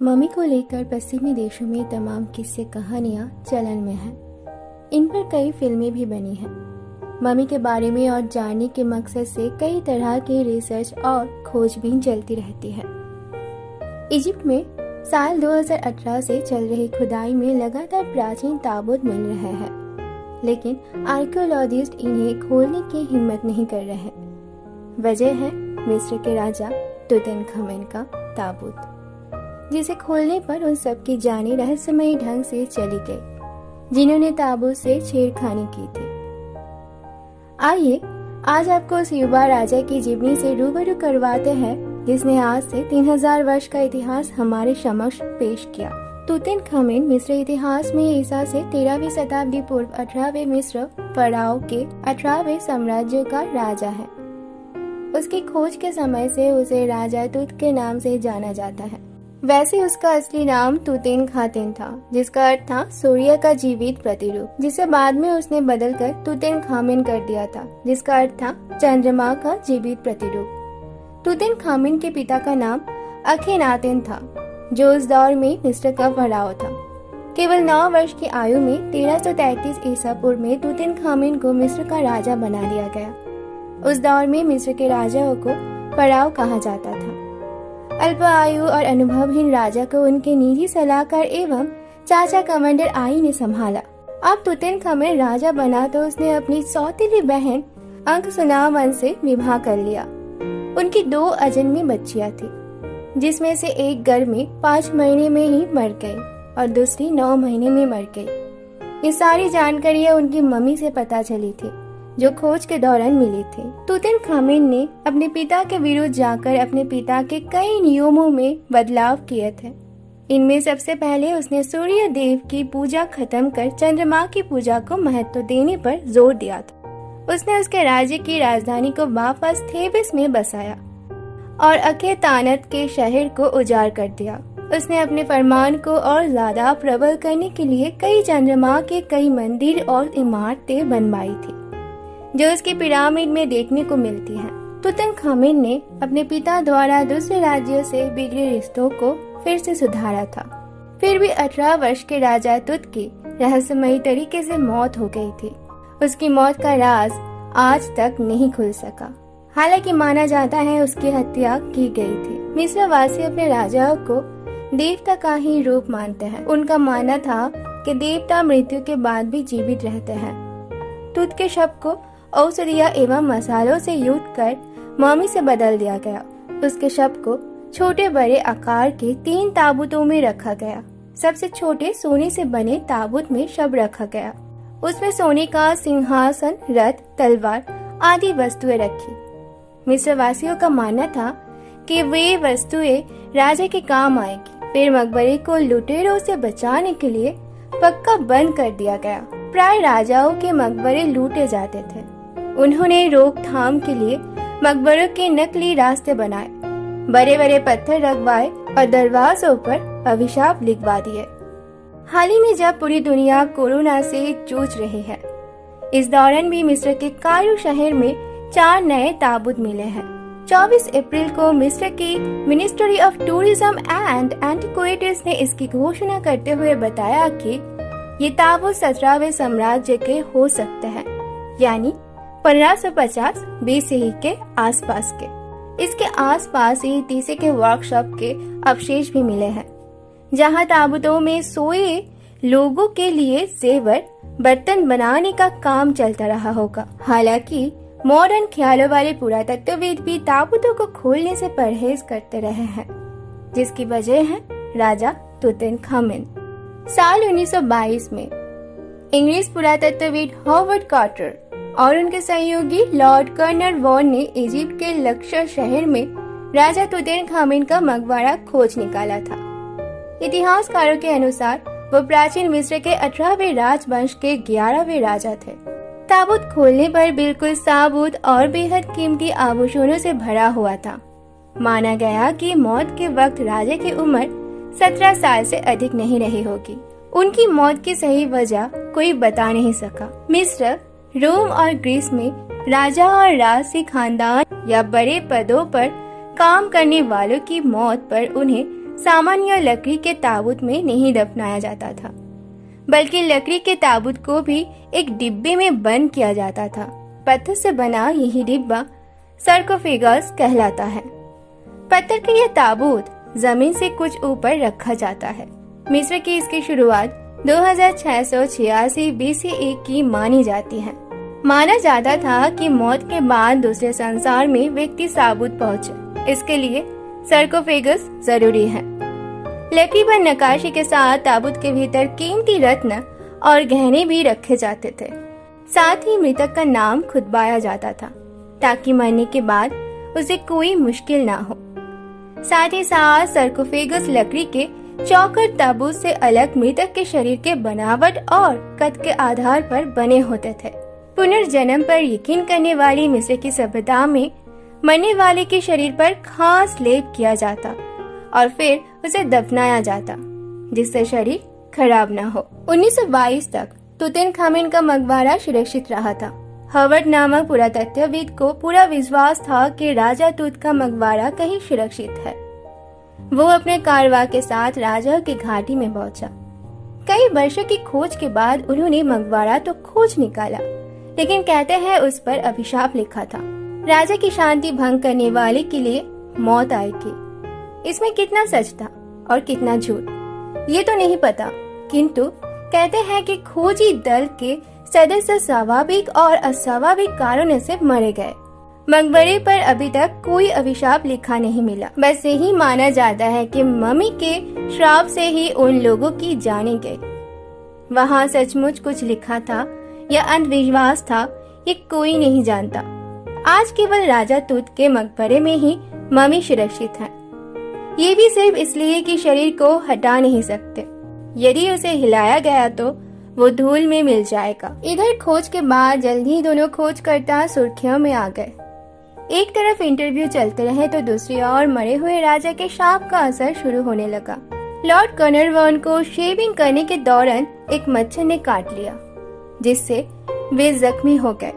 Mummy को लेकर पश्चिमी देशों में तमाम किस्से कहानियां चलन में हैं। इन पर कई फिल्में भी बनी हैं। मम्मी के बारे में और जानने के मकसद से कई तरह के रिसर्च और खोजबीन चलती रहती है। इजिप्ट में साल 2018 से चल रही खुदाई में लगातार प्राचीन ताबूत मिल रहे हैं, लेकिन आर्कियोलॉजिस्ट इन्हें खोलने की हिम्मत नहीं कर रहे। वजह है मिस्र के राजा तुतनखामेन का ताबूत, जिसे खोलने पर उन सबकी जानें रहस्यमयी ढंग से चली गई जिन्होंने ताबूत से छेड़खानी की थी। आइए आज आपको उस युवा राजा की जीवनी से रूबरू करवाते हैं जिसने आज से 3000 वर्ष का इतिहास हमारे समक्ष पेश किया। तुतनखामेन मिस्र इतिहास में ईसा से 13वीं शताब्दी पूर्व 18वें मिस्र फराओ के 18वें साम्राज्य का राजा है। उसकी खोज के समय से उसे राजा तुत के नाम से जाना जाता है। वैसे उसका असली नाम तुतेनखातेन था, जिसका अर्थ था सूर्य का जीवित प्रतिरूप, जिसे बाद में उसने बदलकर तुतनखामेन कर दिया था, जिसका अर्थ था चंद्रमा का जीवित प्रतिरूप। तुतनखामेन के पिता का नाम अखेनातेन था, जो उस दौर में मिस्र का फराओ था। केवल 9 वर्ष की आयु में 1333 ईसा पूर्व में तुतनखामेन को मिस्र का राजा बना दिया गया। उस दौर में मिस्र के राजाओं को फराओ कहा जाता था। अल्प आयु और अनुभवहीन राजा को उनके निजी सलाहकार एवं चाचा कमांडर आई ने संभाला। अब तुतनखामेन राजा बना तो उसने अपनी सौतेली बहन अंकसुनावन से विवाह कर लिया। उनकी 2 अजन्मी बच्चियां थी, जिसमें से एक गर्भ में 5 महीने में ही मर गई और दूसरी 9 महीने में मर गई। ये सारी जानकारियां उनकी मम्मी से पता चली थी, जो खोज के दौरान मिली थी। तुतनखामेन ने अपने पिता के विरुद्ध जाकर अपने पिता के कई नियमों में बदलाव किए थे। इनमें सबसे पहले उसने सूर्य देव की पूजा खत्म कर चंद्रमा की पूजा को महत्व देने पर जोर दिया था। उसने उसके राज्य की राजधानी को वापस थेबिस में बसाया और अखेतानत के शहर को उजाड़ कर दिया। उसने अपने फरमान को और ज्यादा प्रबल करने के लिए कई चंद्रमा के कई मंदिर और इमारतें बनवाई थी, जो उसकी पिरामिड में देखने को मिलती हैं। तुतनखामेन ने अपने पिता द्वारा दूसरे राज्यों से बिगड़े रिश्तों को फिर से सुधारा था। फिर भी 18 वर्ष के राजा तुत की रहस्यमयी तरीके से मौत हो गई थी। उसकी मौत का राज आज तक नहीं खुल सका। हालांकि माना जाता है उसकी हत्या की गई थी। मिस्र वासी अपने राजाओं को देवता का ही रूप मानते हैं। उनका मानना था कि देवता मृत्यु के बाद भी जीवित रहते हैं। तुत के शव को औषधियाँ एवं मसालों से युक्त कर मम्मी से बदल दिया गया। उसके शव को छोटे बड़े आकार के 3 ताबूतों में रखा गया। सबसे छोटे सोने से बने ताबूत में शव रखा गया। उसमें सोने का सिंहासन, रथ, तलवार आदि वस्तुएं रखी। मिस्र वासियों का मानना था कि वे वस्तुएं राजा के काम आएगी। फिर मकबरे को लुटेरों से बचाने के लिए पक्का बंद कर दिया गया। प्राय राजाओं के मकबरे लूटे जाते थे। उन्होंने रोकथाम के लिए मकबरों के नकली रास्ते बनाए, बड़े बड़े पत्थर रखवाए और दरवाजों पर अभिशाप लिखवा दिए। हाल ही में जब पूरी दुनिया कोरोना से जूझ रही है, इस दौरान भी मिस्र के कायरो शहर में 4 नए ताबूत मिले हैं। 24 अप्रैल को मिस्र की ministry of tourism and antiquities ने इसकी घोषणा करते हुए बताया कि ये ताबूत 17वें साम्राज्य के हो सकते हैं, यानी 1550 BCE के आसपास के। इसके आसपास ही तीसे के वर्कशॉप के अवशेष भी मिले हैं, जहां ताबूतों में सोए लोगों के लिए जेवर बर्तन बनाने का काम चलता रहा होगा। हालांकि मॉडर्न ख्यालों वाले पुरातत्वविद भी ताबूतों को खोलने से परहेज करते रहे हैं, जिसकी वजह है राजा तुतनखामेन। साल 1922 में इंग्लिश पुरातत्वविद हॉवर्ड कार्टर और उनके सहयोगी लॉर्ड कर्नल वॉन ने इजिप्ट के लक्सर शहर में राजा तुतनखामेन का मकबरा खोज निकाला था। इतिहासकारों के अनुसार वो प्राचीन मिस्र के 18वें राजवंश के 11वें राजा थे। ताबूत खोलने पर बिल्कुल साबुत और बेहद कीमती आभूषणों से भरा हुआ था। माना गया कि मौत के वक्त राजा की उम्र 17 साल से अधिक नहीं रही होगी। उनकी मौत की सही वजह कोई बता नहीं सका। मिस्र, रोम और ग्रीस में राजा और राजसी खानदान या बड़े पदों पर काम करने वालों की मौत पर उन्हें सामान्य लकड़ी के ताबूत में नहीं दफनाया जाता था, बल्कि लकड़ी के ताबूत को भी एक डिब्बे में बंद किया जाता था। पत्थर से बना यही डिब्बा सार्कोफेगस कहलाता है। पत्थर के यह ताबूत जमीन से कुछ ऊपर रखा जाता है। मिस्र की इसकी शुरुआत 2686 BCE की मानी जाती है। माना जाता था कि मौत के बाद दूसरे संसार में व्यक्ति ताबूत पहुंचे, इसके लिए सार्कोफेगस जरूरी है। लकड़ी पर नक्काशी के साथ ताबूत के भीतर कीमती रत्न और गहने भी रखे जाते थे। साथ ही मृतक का नाम खुतबाया जाता था ताकि मरने के बाद उसे कोई मुश्किल ना हो। साथ ही साथ सार्कोफेगस लकड़ी के चौखट ताबूत से अलग मृतक के शरीर के बनावट और कद के आधार पर बने होते थे। पुनर्जन्म पर यकीन करने वाली मिस्र की सभ्यता में मरने वाले के शरीर पर खास लेप किया जाता और फिर उसे दफनाया जाता जिससे शरीर खराब न हो। 1922 तक तुतनखामेन का मकबरा सुरक्षित रहा था। हवर्ड नामक पुरातत्वविद को पूरा विश्वास था कि राजा तूत का मकबरा कहीं सुरक्षित है। वो अपने कारवां के साथ राजा की घाटी में पहुंचा। कई वर्षों की खोज के बाद उन्होंने मकबरा तो खोज निकाला, लेकिन कहते हैं उस पर अभिशाप लिखा था। राजा की शांति भंग करने वाले के लिए मौत आएगी। इसमें कितना सच था और कितना झूठ ये तो नहीं पता, किंतु कहते हैं कि खोजी दल के सदस्य स्वाभाविक और अस्वाभाविक कारणों से मरे गए। मकबरे पर अभी तक कोई अभिशाप लिखा नहीं मिला। बस यही माना जाता है कि मम्मी के श्राप से ही उन लोगों की जाने गई। वहाँ सचमुच कुछ लिखा था या अंधविश्वास था, ये कोई नहीं जानता। आज केवल राजा तूत के मकबरे में ही मम्मी सुरक्षित है। ये भी सिर्फ इसलिए कि शरीर को हटा नहीं सकते। यदि उसे हिलाया गया तो वो धूल में मिल जाएगा। इधर खोज के बाद जल्द ही दोनों खोजकर्ता सुर्खियों में आ गए। एक तरफ इंटरव्यू चलते रहे तो दूसरी ओर मरे हुए राजा के शाप का असर शुरू होने लगा। लॉर्ड कर्नरवन को शेविंग करने के दौरान एक मच्छर ने काट लिया, जिससे वे जख्मी हो गए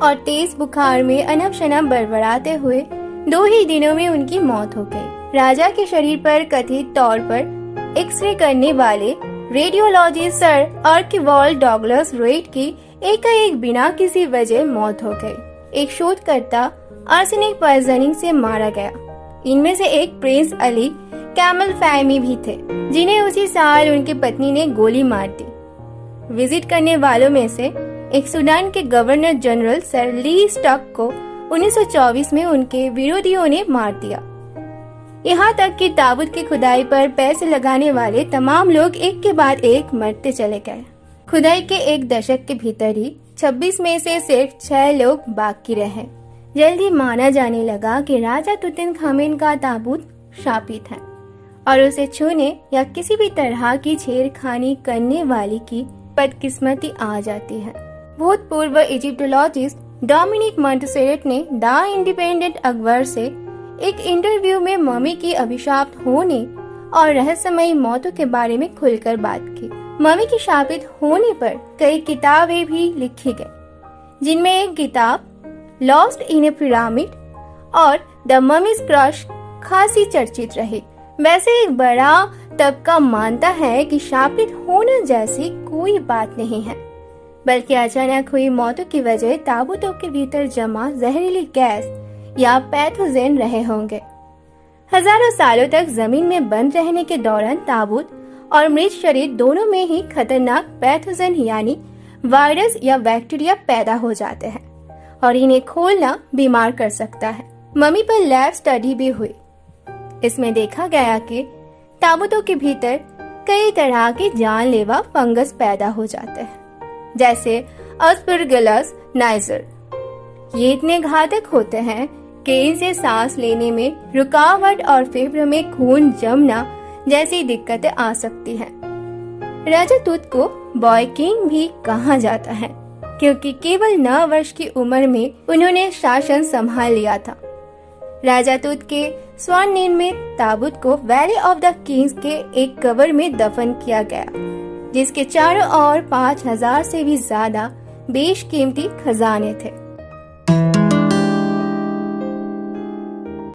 और तेज बुखार में अनब शनब बड़बड़ाते हुए 2 ही दिनों में उनकी मौत हो गई। राजा के शरीर पर कथित तौर पर एक्सरे करने वाले radiologist sir Archibald Douglas red की एकाएक बिना किसी वजह मौत हो गई। एक शोधकर्ता आर्सेनिक पॉइजनिंग से मारा गया। इनमें से एक प्रिंस अली कैमल फैमी भी थे, जिन्हें उसी साल उनकी पत्नी ने गोली मार दी। विजिट करने वालों में से एक सूडान के गवर्नर जनरल सर ली स्टॉक को 1924 में उनके विरोधियों ने मार दिया। यहाँ तक कि ताबूत की खुदाई पर पैसे लगाने वाले तमाम लोग एक के बाद एक मरते चले गए। खुदाई के एक दशक के भीतर ही 26 में से सिर्फ 6 लोग बाकी रहे। जल्द ही माना जाने लगा कि राजा तुतनखामेन का ताबूत शापित है और उसे छूने या किसी भी तरह की छेड़खानी करने वाले की बदकिस्मती आ जाती है। भूतपूर्व इजिप्टोलॉजिस्ट डोमिनिक मोंटेसेरेट ने द इंडिपेंडेंट अखबार से एक इंटरव्यू में मम्मी की अभिशाप होने और रहस्यमयी मौतों के बारे में खुलकर बात की। मम्मी की शापित होने पर कई किताबें भी लिखी गई, जिनमें एक किताब लॉस्ट इन ए पिरामिड और द मम्मीज क्रश खासी चर्चित रही। वैसे एक बड़ा तबका मानता है कि शापित होना जैसी कोई बात नहीं है, बल्कि अचानक हुई मौतों की वजह ताबूतों के भीतर जमा जहरीली गैस या पैथोजेन रहे होंगे। हजारों सालों तक जमीन में बंद रहने के दौरान ताबूत और मृत शरीर दोनों में ही खतरनाक पैथोजेन यानी वायरस या बैक्टीरिया पैदा हो जाते हैं और इन्हें खोलना बीमार कर सकता है। मम्मी पर लैब स्टडी भी हुई। इसमें देखा गया कि ताबूतों के भीतर कई तरह के जानलेवा फंगस पैदा हो जाते हैं, जैसे अस्परगिलस नाइजर। ये इतने घातक होते हैं कि इनसे सांस लेने में रुकावट और फेफड़ों में खून जमना जैसी दिक्कतें आ सकती हैं। राजा तूत को बॉय किंग भी कहा जाता है, क्योंकि केवल 9 वर्ष की उम्र में उन्होंने शासन संभाल लिया था। राजा तूत के स्वर्ण निर्मित ताबूत को वैली ऑफ द किंग्स के एक कब्र में दफन किया गया, जिसके चारों ओर 5000 से भी ज्यादा बेशकीमती खजाने थे।